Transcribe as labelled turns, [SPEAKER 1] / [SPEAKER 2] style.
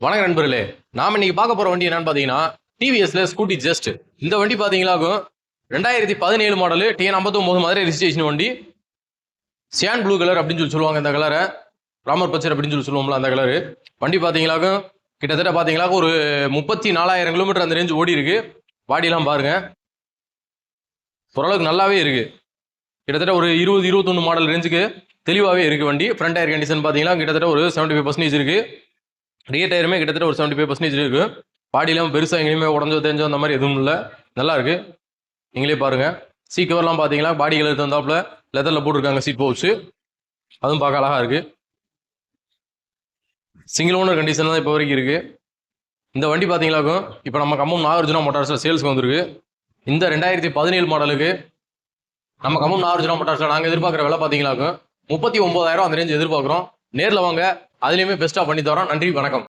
[SPEAKER 1] வணக்கம் நண்பர்களே, நாம இன்னைக்கு பார்க்க போற வண்டி என்னன்னு பாத்தீங்கன்னா டிவிஎஸ்ல ஸ்கூட்டி ஜஸ்ட். இந்த வண்டி பாத்தீங்களாக்கும் 2017 மாடல் TN 59 மாதிரி ரெஜிஸ்ட்ரேஷன் வண்டி. சியான் ப்ளூ கலர் அப்படின்னு சொல்லுவாங்க. இந்த கலரை ராமர் பச்சை அப்படின்னு சொல்லுவோம்ல அந்த கலரு. வண்டி பாத்தீங்களாக்கும் கிட்டத்தட்ட பாத்தீங்களா ஒரு 34,000 கிலோமீட்டர் அந்த ரேஞ்ச் ஓடி இருக்கு. பாடியெல்லாம் பாருங்க, ஓரளவுக்கு நல்லாவே இருக்கு. கிட்டத்தட்ட ஒரு 20-21 மாடல் ரேஞ்சுக்கு தெளிவாகவே இருக்கு வண்டி. ஃப்ரண்ட் டயர் கண்டிஷன் பாத்தீங்கன்னா கிட்டத்தட்ட ஒரு 75% இருக்கு. ரியர் டயருமே கிட்டத்தட்ட ஒரு 75% இருக்கு. பாடியெல்லாம் பெருசாக எங்கேயுமே உடஞ்சோ தெரிஞ்சோ அந்த மாதிரி எதுவும் இல்லை, நல்லா இருக்கு. நீங்களே பாருங்க. சீட் கவர்லாம் பார்த்தீங்களா பாடி கலர் தந்தாப்புல லெதரில் போட்டிருக்காங்க சீட் பவுச்சு, அதுவும் பார்க்க அழகா இருக்கு. சிங்கிள் ஓனர் கண்டிஷன் தான் இப்போ வரைக்கும் இருக்கு. இந்த வண்டி பார்த்தீங்களாக்கும் இப்போ நம்ம கம்பம் நாகார்ஜுனா மோட்டார்ஸில் சேல்ஸ்க்கு வந்திருக்கு. இந்த 2017 மாடலுக்கு நம்ம கம்பம் நாகார்ஜுனா மோட்டார்ஸில் நாங்கள் எதிர்பார்க்குற விலை பார்த்தீங்களாக்கும் 39,000 அந்த ரேஞ்ச் எதிர்பார்க்குறோம். நேரில் வாங்க, அதுலேயுமே பெஸ்ட்டாக பண்ணி தரோம். நன்றி, வணக்கம்.